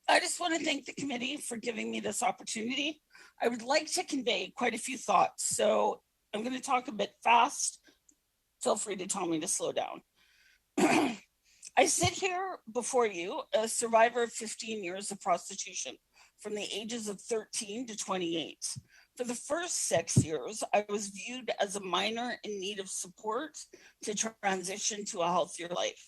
I just want to thank the committee for giving me this opportunity. I would like to convey quite a few thoughts, so I'm going to talk a bit fast. Feel free to tell me to slow down. I sit here before you, a survivor of 15 years of prostitution, from the ages of 13 to 28. For the first 6 years, I was viewed as a minor in need of support to transition to a healthier life.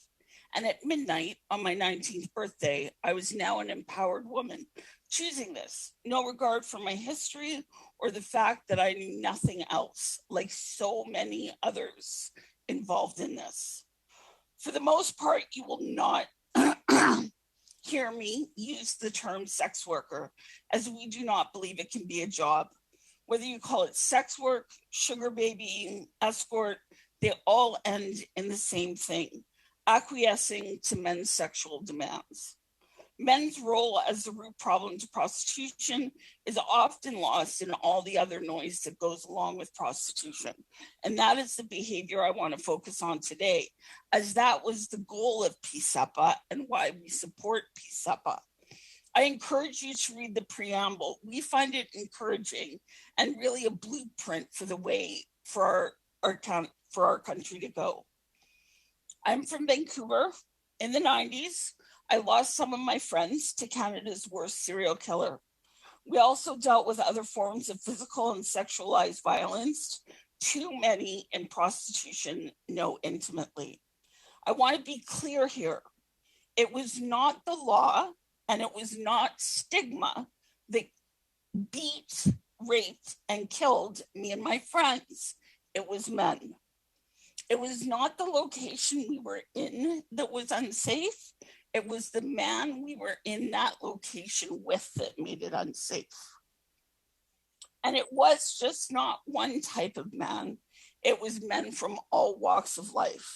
And at midnight on my 19th birthday, I was now an empowered woman, choosing this, no regard for my history or the fact that I knew nothing else, like so many others involved in this. For the most part, you will not hear me use the term sex worker, as we do not believe it can be a job. Whether you call it sex work, sugar babying, escort, they all end in the same thing: acquiescing to men's sexual demands. Men's role as the root problem to prostitution is often lost in all the other noise that goes along with prostitution. And that is the behavior I want to focus on today, as that was the goal of PSEPA and why we support PSEPA. I encourage you to read the preamble. We find it encouraging and really a blueprint for the way for our country to go. I'm from Vancouver. In the 90s, I lost some of my friends to Canada's worst serial killer. We also dealt with other forms of physical and sexualized violence. Too many in prostitution know intimately. I want to be clear here. It was not the law and it was not stigma that beat, raped, and killed me and my friends. It was men. It was not the location we were in that was unsafe. It was the man we were in that location with that made it unsafe. And it was just not one type of man. It was men from all walks of life.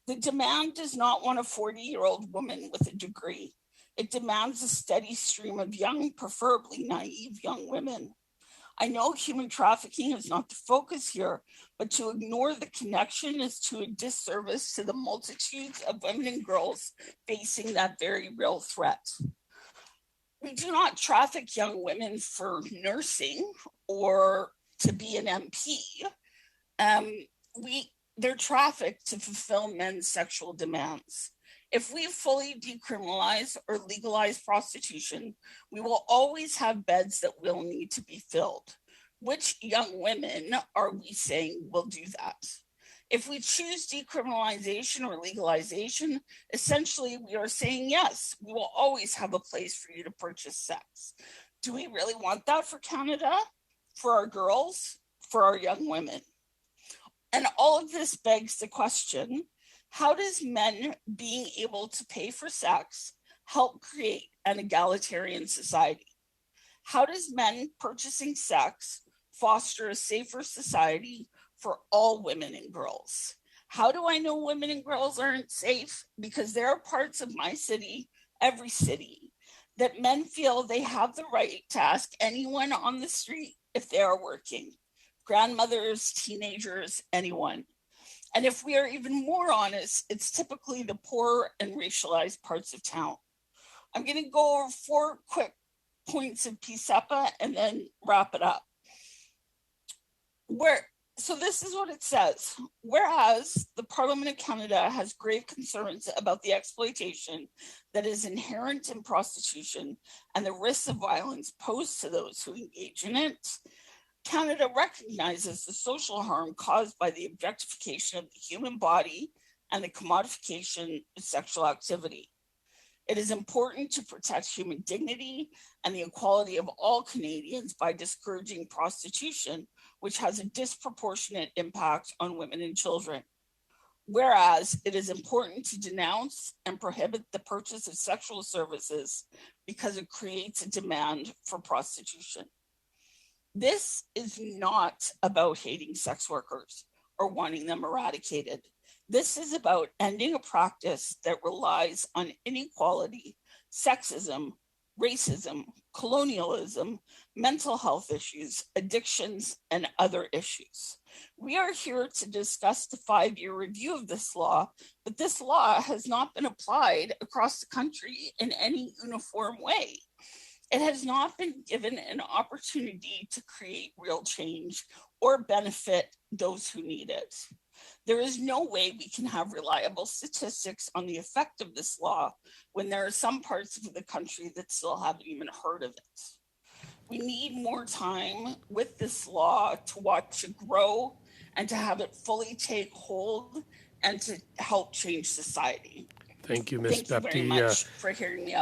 The demand does not want a 40-year-old woman with a degree. It demands a steady stream of young, preferably naive young women. I know human trafficking is not the focus here, but to ignore the connection is to a disservice to the multitudes of women and girls facing that very real threat. We do not traffic young women for nursing or to be an MP. They're trafficked to fulfill men's sexual demands. If we fully decriminalize or legalize prostitution, we will always have beds that will need to be filled. Which young women are we saying will do that? If we choose decriminalization or legalization, essentially we are saying, yes, we will always have a place for you to purchase sex. Do we really want that for Canada, for our girls, for our young women? And all of this begs the question, how does men being able to pay for sex help create an egalitarian society? How does men purchasing sex foster a safer society for all women and girls? How do I know women and girls aren't safe? Because there are parts of my city, every city, that men feel they have the right to ask anyone on the street if they are working. Grandmothers, teenagers, anyone. And if we are even more honest, it's typically the poor and racialized parts of town. I'm going to go over 4 quick points of PSEPA and then wrap it up. So this is what it says. Whereas the Parliament of Canada has grave concerns about the exploitation that is inherent in prostitution and the risks of violence posed to those who engage in it, Canada recognizes the social harm caused by the objectification of the human body and the commodification of sexual activity. It is important to protect human dignity and the equality of all Canadians by discouraging prostitution, which has a disproportionate impact on women and children. Whereas it is important to denounce and prohibit the purchase of sexual services because it creates a demand for prostitution. This is not about hating sex workers or wanting them eradicated. This is about ending a practice that relies on inequality, sexism, racism, colonialism, mental health issues, addictions, and other issues. We are here to discuss the 5-year review of this law, but this law has not been applied across the country in any uniform way. It has not been given an opportunity to create real change or benefit those who need it. There is no way we can have reliable statistics on the effect of this law when there are some parts of the country that still haven't even heard of it. We need more time with this law to watch it grow and to have it fully take hold and to help change society. Thank you, Ms. Thank you very Baptie. much for hearing me out.